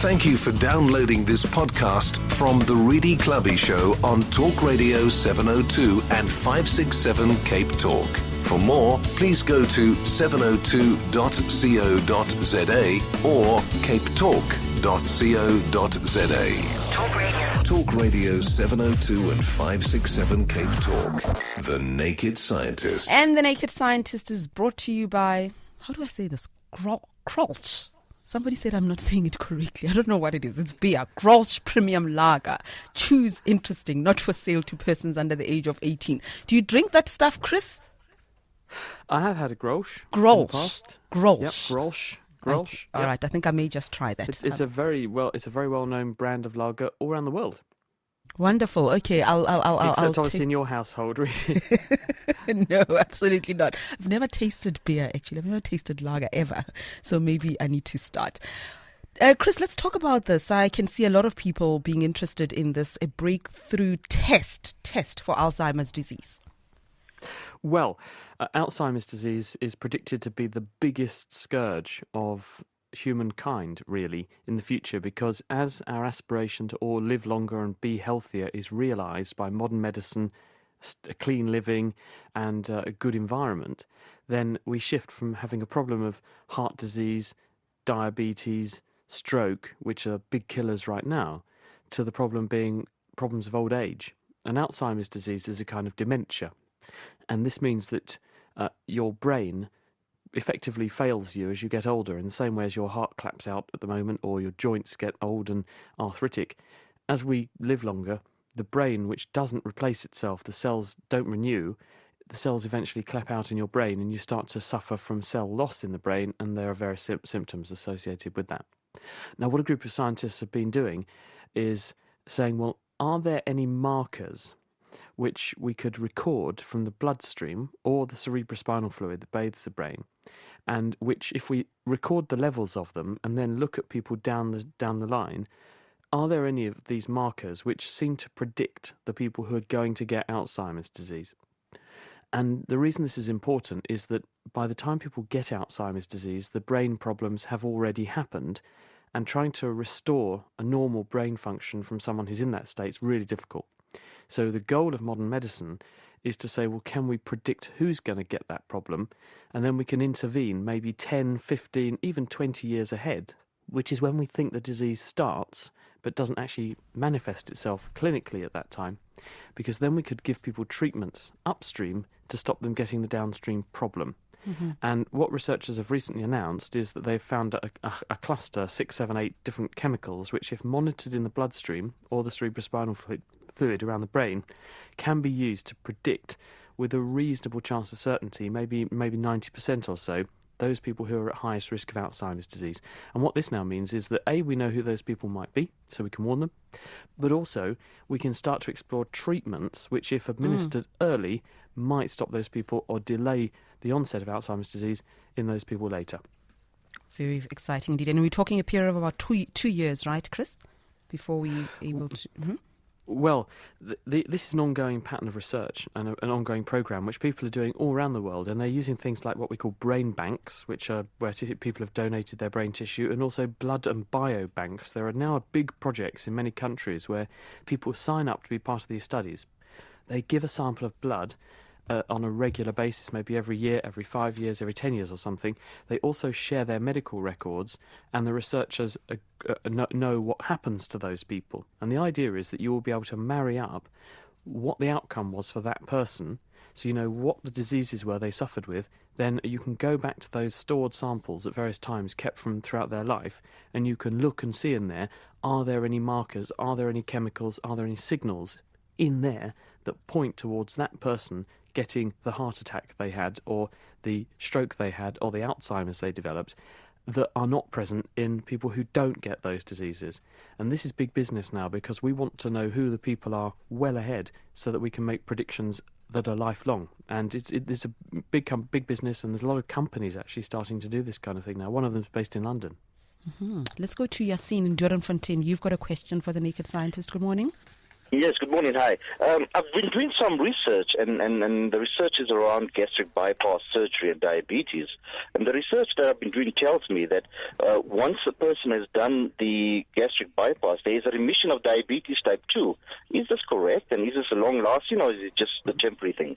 Thank you for downloading this podcast from The Reedy Clubby Show on Talk Radio 702 and 567 Cape Talk. For more, please go to 702.co.za or capetalk.co.za. Talk Radio. Talk Radio 702 and 567 Cape Talk. The Naked Scientist. And The Naked Scientist is brought to you by, how do I say this? Grolsch. Somebody said I'm not saying it correctly. I don't know what it is. It's beer. Grolsch Premium Lager. Choose interesting, not for sale to persons under the age of 18. Do you drink that stuff, Chris? I have had a Grolsch. Grolsch. Grolsch. Yep, Grolsch. Grolsch. All right, I think I may just try that. It's a very well-known brand of lager all around the world. Wonderful. Okay, I'll Except obviously in your household, really. No, absolutely not. I've never tasted beer, actually. I've never tasted lager ever. So maybe I need to start. Chris, let's talk about this. I can see a lot of people being interested in this, a breakthrough test for Alzheimer's disease. Well, Alzheimer's disease is predicted to be the biggest scourge of humankind, really, in the future, because as our aspiration to all live longer and be healthier is realised by modern medicine, clean living and a good environment, then we shift from having a problem of heart disease, diabetes, stroke, which are big killers right now, to the problem being problems of old age. And Alzheimer's disease is a kind of dementia. And this means that your brain effectively fails you as you get older, in the same way as your heart claps out at the moment or your joints get old and arthritic. As we live longer, the brain, which doesn't replace itself, the cells don't renew, the cells eventually clap out in your brain and you start to suffer from cell loss in the brain, and there are various symptoms associated with that. Now, what a group of scientists have been doing is saying, well, are there any markers which we could record from the bloodstream or the cerebrospinal fluid that bathes the brain, and which, if we record the levels of them and then look at people down the line, are there any of these markers which seem to predict the people who are going to get Alzheimer's disease? And the reason this is important is that by the time people get Alzheimer's disease, the brain problems have already happened, and trying to restore a normal brain function from someone who's in that state is really difficult. So the goal of modern medicine is to say, well, can we predict who's going to get that problem? And then we can intervene maybe 10, 15, even 20 years ahead, which is when we think the disease starts but doesn't actually manifest itself clinically at that time, because then we could give people treatments upstream to stop them getting the downstream problem. Mm-hmm. And what researchers have recently announced is that they've found a cluster, 6, 7, 8 different chemicals, which, if monitored in the bloodstream or the cerebrospinal fluid around the brain, can be used to predict with a reasonable chance of certainty, maybe 90% or so, those people who are at highest risk of Alzheimer's disease. And what this now means is that, A, we know who those people might be, so we can warn them, but also we can start to explore treatments which, if administered early, might stop those people or delay the onset of Alzheimer's disease in those people later. Very exciting indeed. And we're talking a period of about 2 years, right, Chris? Before we able to... Mm-hmm. Well, this is an ongoing pattern of research and an ongoing program which people are doing all around the world, and they're using things like what we call brain banks, which are where people have donated their brain tissue, and also blood and biobanks. There are now big projects in many countries where people sign up to be part of these studies. They give a sample of blood on a regular basis, maybe every year, every 5 years, every 10 years or something. They also share their medical records, and the researchers know what happens to those people. And the idea is that you will be able to marry up what the outcome was for that person, so you know what the diseases were they suffered with. Then you can go back to those stored samples at various times kept from throughout their life, and you can look and see in there, are there any markers, are there any chemicals, are there any signals in there that point towards that person getting the heart attack they had, or the stroke they had, or the Alzheimer's they developed, that are not present in people who don't get those diseases. And this is big business now, because we want to know who the people are well ahead so that we can make predictions that are lifelong. And it's a big business, and there's a lot of companies actually starting to do this kind of thing now. One of them is based in London. Mm-hmm. Let's go to Yassine in Doornfontein. You've got a question for the Naked Scientist. Good morning. Yes, good morning. Hi. I've been doing some research, and the research is around gastric bypass surgery and diabetes. And the research that I've been doing tells me that once a person has done the gastric bypass, there is a remission of diabetes type 2. Is this correct? And is this a long-lasting, or is it just a temporary thing?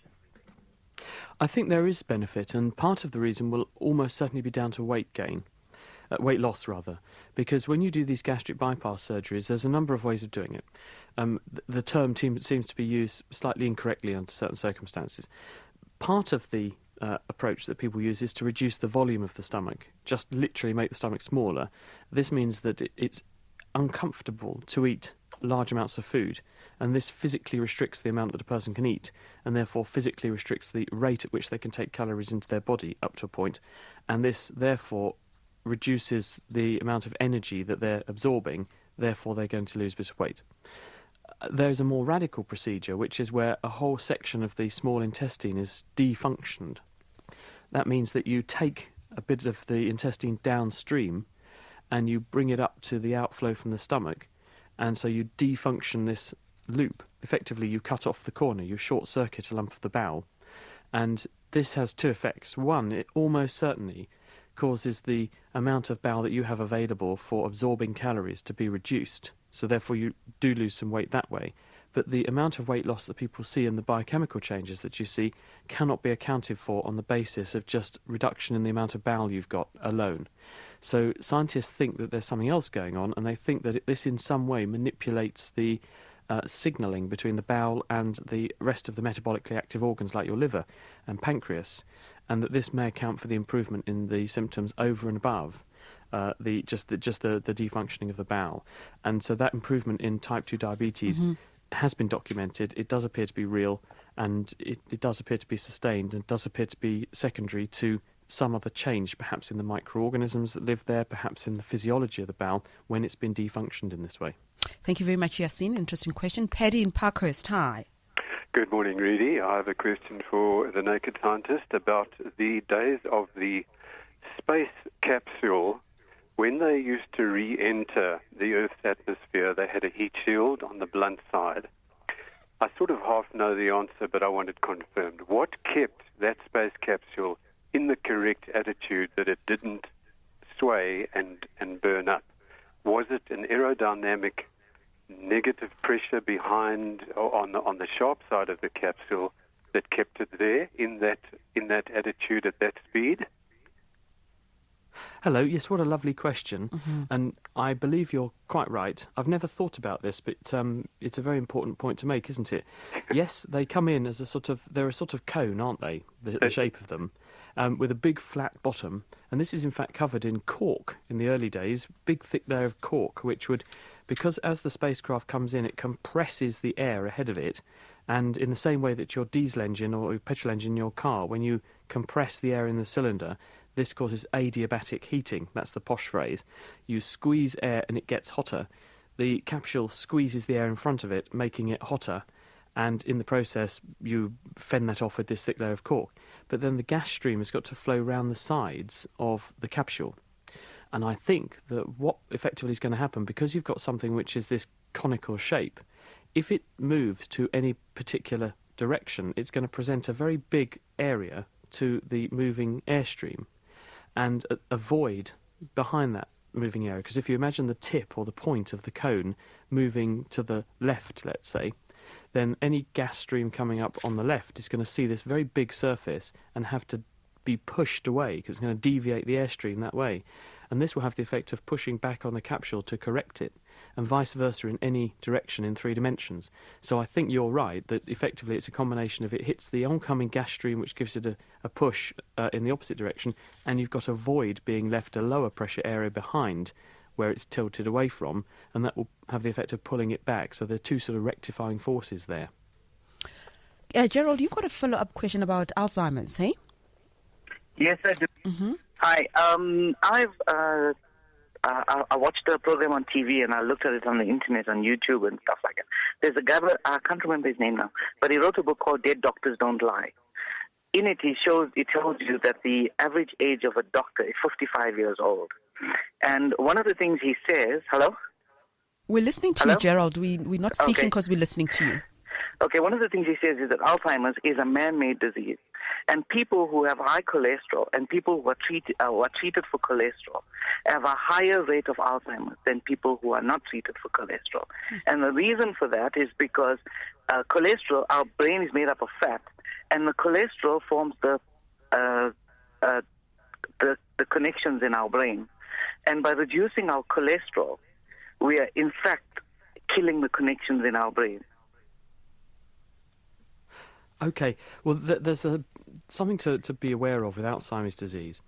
I think there is benefit, and part of the reason will almost certainly be down to weight gain. Weight loss, rather, because when you do these gastric bypass surgeries, there's a number of ways of doing it. The term seems to be used slightly incorrectly under certain circumstances. Part of the approach that people use is to reduce the volume of the stomach, just literally make the stomach smaller. This means that it's uncomfortable to eat large amounts of food, and this physically restricts the amount that a person can eat, and therefore physically restricts the rate at which they can take calories into their body up to a point, and this therefore reduces the amount of energy that they're absorbing, therefore they're going to lose a bit of weight. There's a more radical procedure, which is where a whole section of the small intestine is defunctioned. That means that you take a bit of the intestine downstream and you bring it up to the outflow from the stomach, and so you defunction this loop. Effectively, you cut off the corner, you short-circuit a lump of the bowel. And this has two effects. One, it almost certainly causes the amount of bowel that you have available for absorbing calories to be reduced, so therefore you do lose some weight that way. But the amount of weight loss that people see and the biochemical changes that you see cannot be accounted for on the basis of just reduction in the amount of bowel you've got alone. So scientists think that there's something else going on, and they think that this in some way manipulates the signalling between the bowel and the rest of the metabolically active organs like your liver and pancreas, and that this may account for the improvement in the symptoms over and above the defunctioning of the bowel. And so that improvement in type 2 diabetes has been documented. It does appear to be real, and it does appear to be sustained, and does appear to be secondary to some other change, perhaps in the microorganisms that live there, perhaps in the physiology of the bowel when it's been defunctioned in this way. Thank you very much, Yassine. Interesting question. Paddy in Parkhurst, hi. Good morning, Rudy. I have a question for the Naked Scientist about the days of the space capsule. When they used to re-enter the Earth's atmosphere, they had a heat shield on the blunt side. I sort of half know the answer, but I want it confirmed. What kept that space capsule in the correct attitude that it didn't sway and burn up? Was it an aerodynamic negative pressure behind on the sharp side of the capsule that kept it there in that attitude at that speed? Hello, yes, what a lovely question. And I believe you're quite right. I've never thought about this, but it's a very important point to make, isn't it? Yes, they come in as they're a sort of cone, aren't they, the shape of them, with a big flat bottom. And this is in fact covered in cork in the early days, big thick layer of cork, which would, because as the spacecraft comes in, it compresses the air ahead of it. And in the same way that your diesel engine or your petrol engine in your car, when you compress the air in the cylinder, this causes adiabatic heating. That's the posh phrase. You squeeze air and it gets hotter. The capsule squeezes the air in front of it, making it hotter. And in the process, you fend that off with this thick layer of cork. But then the gas stream has got to flow round the sides of the capsule. And I think that what effectively is going to happen, because you've got something which is this conical shape, if it moves to any particular direction, it's going to present a very big area to the moving airstream and a void behind that moving area. Because if you imagine the tip or the point of the cone moving to the left, let's say, then any gas stream coming up on the left is going to see this very big surface and have to be pushed away because it's going to deviate the airstream that way. And this will have the effect of pushing back on the capsule to correct it, and vice versa in any direction in 3 dimensions. So I think you're right that effectively it's a combination of it hits the oncoming gas stream, which gives it a push in the opposite direction, and you've got a void being left, a lower pressure area behind where it's tilted away from, and that will have the effect of pulling it back. So there are two sort of rectifying forces there. Gerald, you've got a follow-up question about Alzheimer's, hey? Yes, I do. Mm-hmm. Hi. I watched the program on TV and I looked at it on the internet, on YouTube and stuff like that. There's a guy, I can't remember his name now, but he wrote a book called Dead Doctors Don't Lie. In it, it tells you that the average age of a doctor is 55 years old. And one of the things he says, hello? We're listening to Hello? you, Gerald. We're not speaking Okay. because we're listening to you. Okay, one of the things he says is that Alzheimer's is a man-made disease, and people who have high cholesterol and people who are treated for cholesterol have a higher rate of Alzheimer's than people who are not treated for cholesterol. And the reason for that is because cholesterol, our brain is made up of fat, and the cholesterol forms the connections in our brain. And by reducing our cholesterol, we are in fact killing the connections in our brain. Okay, well, there's something to be aware of with Alzheimer's disease,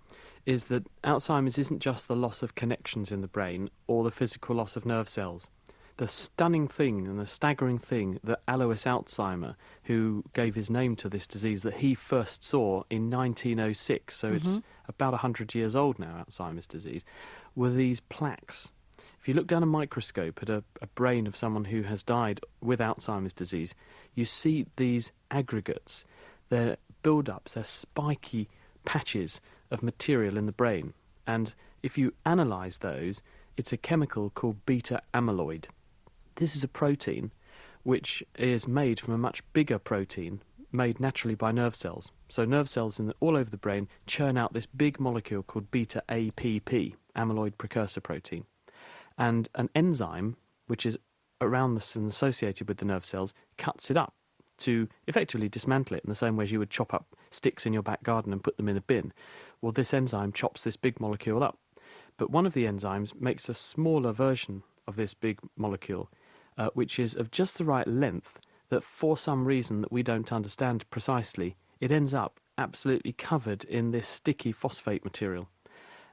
is that Alzheimer's isn't just the loss of connections in the brain or the physical loss of nerve cells. The stunning thing and the staggering thing that Alois Alzheimer, who gave his name to this disease, that he first saw in 1906, so it's about 100 years old now, Alzheimer's disease, were these plaques. If you look down a microscope at a brain of someone who has died with Alzheimer's disease, you see these aggregates. They're build-ups, they're spiky patches of material in the brain. And if you analyse those, it's a chemical called beta amyloid. This is a protein which is made from a much bigger protein made naturally by nerve cells. So nerve cells all over the brain churn out this big molecule called beta APP, amyloid precursor protein. And an enzyme, which is around this and associated with the nerve cells, cuts it up to effectively dismantle it in the same way as you would chop up sticks in your back garden and put them in a bin. Well, this enzyme chops this big molecule up. But one of the enzymes makes a smaller version of this big molecule, which is of just the right length that for some reason that we don't understand precisely, it ends up absolutely covered in this sticky phosphate material.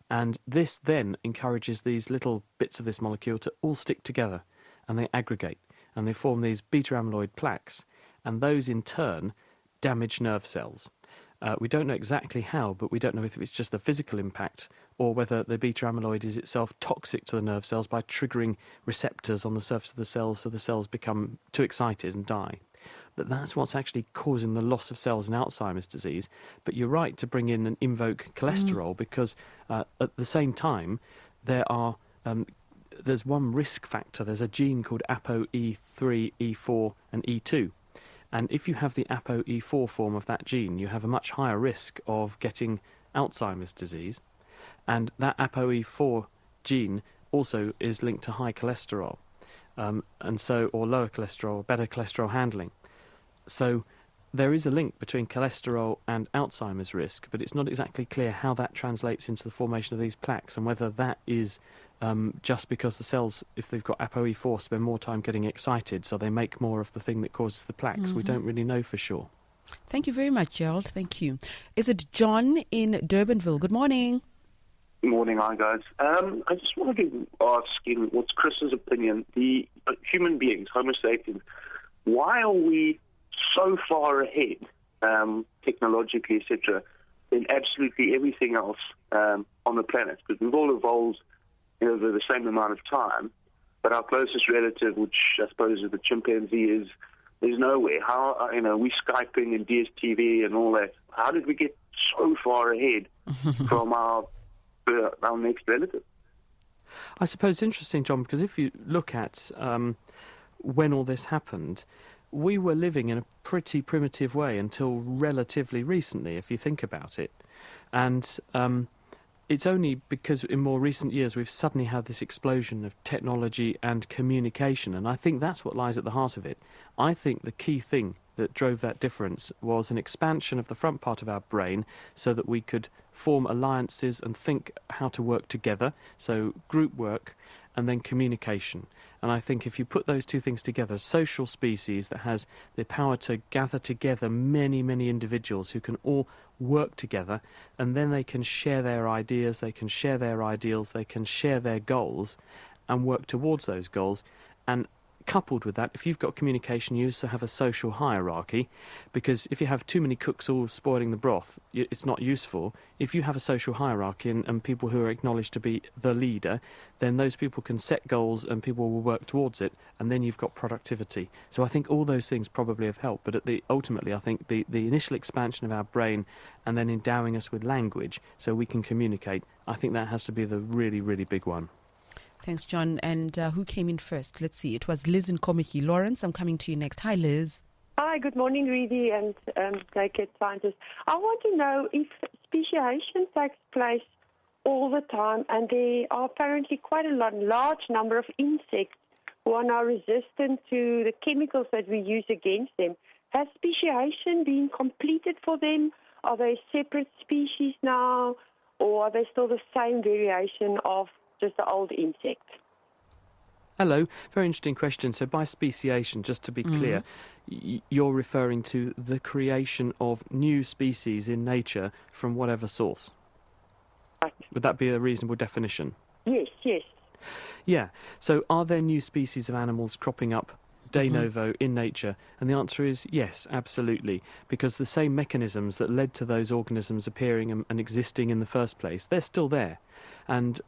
And this then encourages these little bits of this molecule to all stick together, and they aggregate, and they form these beta amyloid plaques, and those in turn damage nerve cells. We don't know exactly how, but we don't know if it's just a physical impact or whether the beta amyloid is itself toxic to the nerve cells by triggering receptors on the surface of the cells so the cells become too excited and die. But that's what's actually causing the loss of cells in Alzheimer's disease. But you're right to bring in and invoke cholesterol because at the same time there's one risk factor. There's a gene called ApoE3, E4 and E2. And if you have the ApoE4 form of that gene, you have a much higher risk of getting Alzheimer's disease. And that ApoE4 gene also is linked to high cholesterol, or lower cholesterol, better cholesterol handling. So there is a link between cholesterol and Alzheimer's risk, but it's not exactly clear how that translates into the formation of these plaques and whether that is just because the cells, if they've got ApoE4, spend more time getting excited, so they make more of the thing that causes the plaques. We don't really know for sure. Thank you very much, Gerald. Thank you. Is it John in Durbanville? Good morning. Good morning, hi guys. I just wanted to ask, what's Chris's opinion? The human beings, Homo sapiens, why are we so far ahead, technologically, etc., than absolutely everything else on the planet? Because we've all evolved over the same amount of time, but our closest relative, which I suppose is the chimpanzee, is nowhere. How we Skyping and DSTV and all that? How did we get so far ahead from our next relative? I suppose it's interesting, John, because if you look at when all this happened, we were living in a pretty primitive way until relatively recently, if you think about it. And it's only because in more recent years we've suddenly had this explosion of technology and communication, and I think that's what lies at the heart of it. I think the key thing that drove that difference was an expansion of the front part of our brain so that we could form alliances and think how to work together, so group work and then communication. And I think if you put those two things together, a social species that has the power to gather together many, many individuals who can all work together, and then they can share their ideas, they can share their ideals, they can share their goals and work towards those goals. And coupled with that, if you've got communication, you also have a social hierarchy, because if you have too many cooks all spoiling the broth, it's not useful. If you have a social hierarchy and people who are acknowledged to be the leader, then those people can set goals and people will work towards it, and then you've got productivity. So I think all those things probably have helped, but ultimately I think the initial expansion of our brain and then endowing us with language so we can communicate, I think that has to be the really, really big one. Thanks, John. And who came in first? Let's see. It was Liz in Komiki. Lawrence, I'm coming to you next. Hi, Liz. Hi, good morning, Rudy and naked scientists. I want to know if speciation takes place all the time, and there are apparently quite a large number of insects who are now resistant to the chemicals that we use against them. Has speciation been completed for them? Are they separate species now, or are they still the same variation of just the old insect? Hello, very interesting question. So by speciation, just to be clear, you're referring to the creation of new species in nature from whatever source. Right. Would that be a reasonable definition? Yes. Yeah. So are there new species of animals cropping up de novo in nature? And the answer is yes, absolutely, because the same mechanisms that led to those organisms appearing and existing in the first place, they're still there. And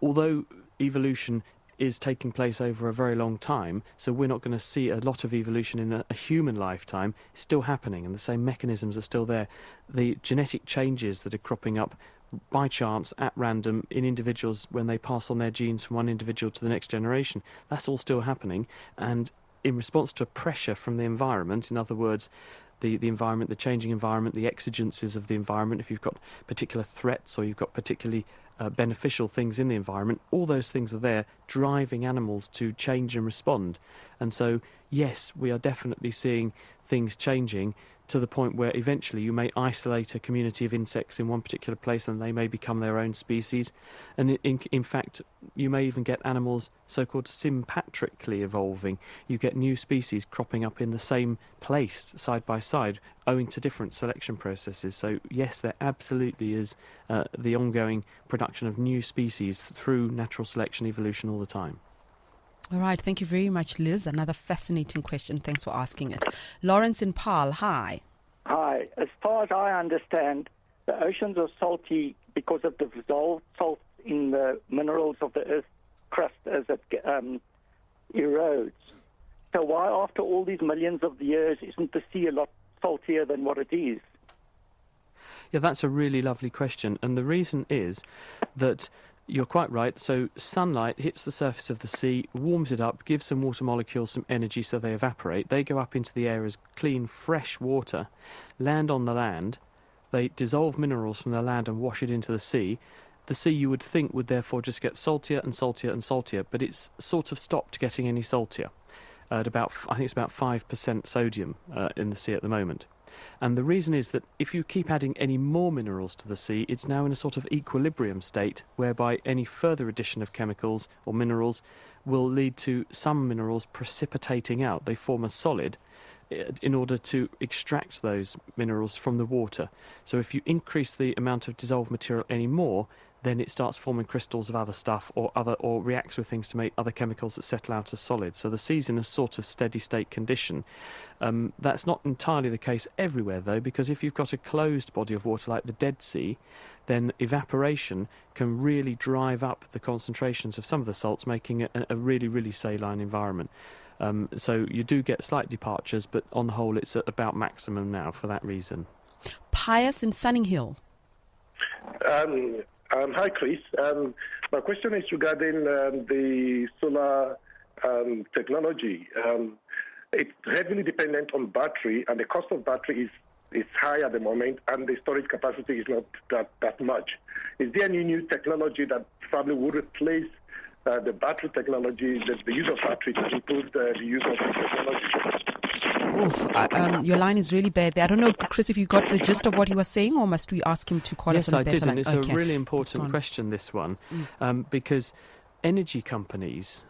although evolution is taking place over a very long time, so we're not going to see a lot of evolution in a human lifetime, it's still happening, and the same mechanisms are still there. The genetic changes that are cropping up by chance, at random, in individuals when they pass on their genes from one individual to the next generation, that's all still happening. And in response to a pressure from the environment, in other words, the environment, the changing environment, the exigencies of the environment, if you've got particular threats or you've got particularly beneficial things in the environment, all those things are there driving animals to change and respond. And so, yes, we are definitely seeing things changing to the point where eventually you may isolate a community of insects in one particular place and they may become their own species. And in fact, you may even get animals so-called sympatrically evolving. You get new species cropping up in the same place, side by side, owing to different selection processes. So yes, there absolutely is the ongoing production of new species through natural selection, evolution all the time. All right. Thank you very much, Liz. Another fascinating question. Thanks for asking it. Lawrence in Paarl, hi. Hi. As far as I understand, the oceans are salty because of the dissolved salt in the minerals of the Earth's crust as it erodes. So why, after all these millions of years, isn't the sea a lot saltier than what it is? Yeah, that's a really lovely question. And the reason is that you're quite right. So sunlight hits the surface of the sea, warms it up, gives some water molecules some energy so they evaporate. They go up into the air as clean, fresh water, land on the land. They dissolve minerals from the land and wash it into the sea. The sea, you would think, would therefore just get saltier and saltier and saltier, but it's sort of stopped getting any saltier. At about, I think it's about 5% sodium in the sea at the moment. And the reason is that if you keep adding any more minerals to the sea, it's now in a sort of equilibrium state, whereby any further addition of chemicals or minerals will lead to some minerals precipitating out. They form a solid in order to extract those minerals from the water. So if you increase the amount of dissolved material any more, then it starts forming crystals of other stuff or reacts with things to make other chemicals that settle out as solids. So the sea's in a sort of steady state condition. That's not entirely the case everywhere, though, because if you've got a closed body of water like the Dead Sea, then evaporation can really drive up the concentrations of some of the salts, making it a really, really saline environment. So you do get slight departures, but on the whole it's at about maximum now for that reason. Pius in Sunninghill. Hi, Chris. My question is regarding the solar technology. It's heavily dependent on battery, and the cost of battery is high at the moment, and the storage capacity is not that much. Is there any new technology that probably would replace the battery technology, the use of battery to improve the use of the technology? Your line is really bad there. I don't know, Chris, if you got the gist of what he was saying, or must we ask him to call us on a better line? Yes, I did, and it's a really important question, this one, because energy companies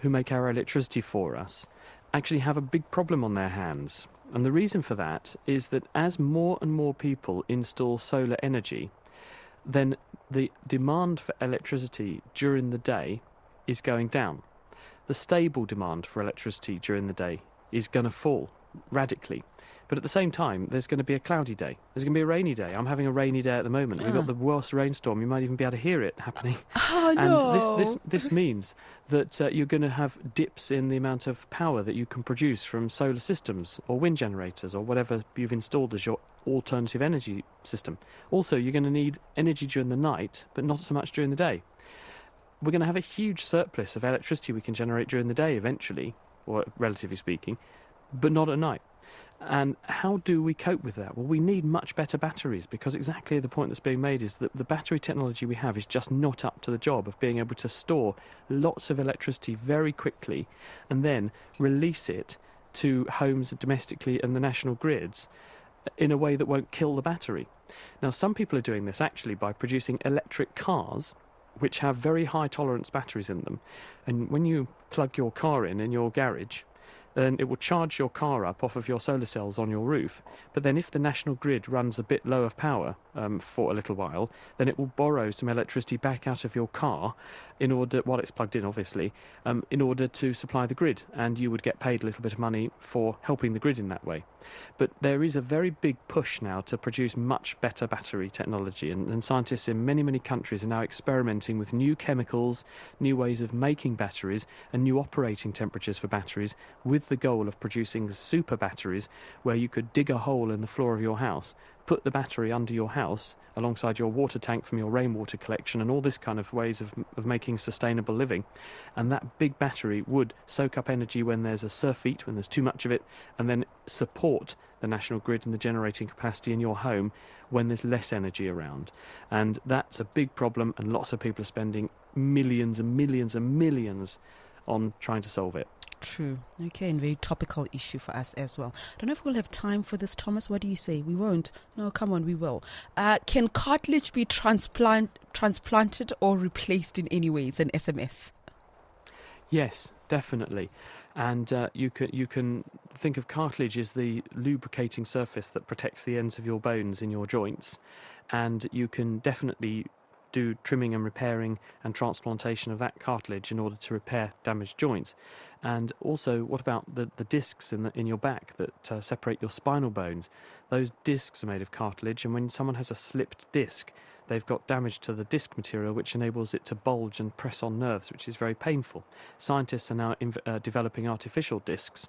who make our electricity for us actually have a big problem on their hands. And the reason for that is that as more and more people install solar energy, then the demand for electricity during the day is going down. The stable demand for electricity during the day is going to fall radically. But at the same time, there's going to be a cloudy day. There's going to be a rainy day. I'm having a rainy day at the moment. We've got the worst rainstorm. You might even be able to hear it happening. Oh, no. And this means that you're going to have dips in the amount of power that you can produce from solar systems or wind generators or whatever you've installed as your alternative energy system. Also, you're going to need energy during the night, but not so much during the day. we're going to have a huge surplus of electricity we can generate during the day eventually, or relatively speaking, but not at night. And how do we cope with that? Well, we need much better batteries, because exactly the point that's being made is that the battery technology we have is just not up to the job of being able to store lots of electricity very quickly and then release it to homes domestically and the national grids in a way that won't kill the battery. Now, some people are doing this actually by producing electric cars which have very high tolerance batteries in them. And when you plug your car in your garage, then it will charge your car up off of your solar cells on your roof. But then if the national grid runs a bit low of power for a little while, then it will borrow some electricity back out of your car in order, while it's plugged in obviously, in order to supply the grid. And you would get paid a little bit of money for helping the grid in that way. But there is a very big push now to produce much better battery technology, and scientists in many, many countries are now experimenting with new chemicals, new ways of making batteries, and new operating temperatures for batteries, with the goal of producing super batteries where you could dig a hole in the floor of your house, put the battery under your house alongside your water tank from your rainwater collection, and all this kind of ways of making sustainable living. And that big battery would soak up energy when there's a surfeit, when there's too much of it, and then support the national grid and the generating capacity in your home when there's less energy around. And that's a big problem, and lots of people are spending millions and millions and millions on trying to solve it. True. Okay, and very topical issue for us as well. I don't know if we'll have time for this, Thomas. What do you say? We won't. No, come on, we will. Can cartilage be transplanted or replaced in any way? It's an SMS. Yes, definitely. And you can think of cartilage as the lubricating surface that protects the ends of your bones in your joints. And you can definitely do trimming and repairing and transplantation of that cartilage in order to repair damaged joints. And also, what about the discs in your back that separate your spinal bones? Those discs are made of cartilage, and when someone has a slipped disc, they've got damage to the disc material, which enables it to bulge and press on nerves, which is very painful. Scientists are now developing artificial discs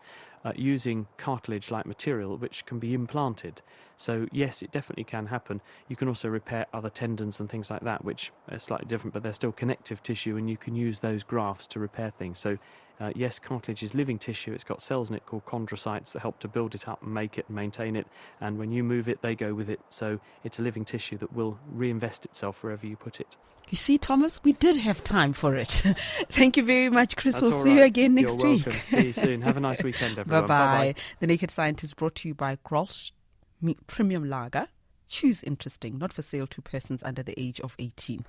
using cartilage-like material, which can be implanted. So yes, it definitely can happen. You can also repair other tendons and things like that, which are slightly different, but they're still connective tissue, and you can use those grafts to repair things. So yes, cartilage is living tissue. It's got cells in it called chondrocytes that help to build it up and make it and maintain it. And when you move it, they go with it. So it's a living tissue that will reinvest itself wherever you put it. You see, Thomas, we did have time for it. Thank you very much, Chris. That's we'll see you again next You're week. welcome. See you soon. Have a nice weekend, everyone. Bye-bye. The Naked Scientist brought to you by Grolsch Premium Lager. Choose interesting, not for sale to persons under the age of 18.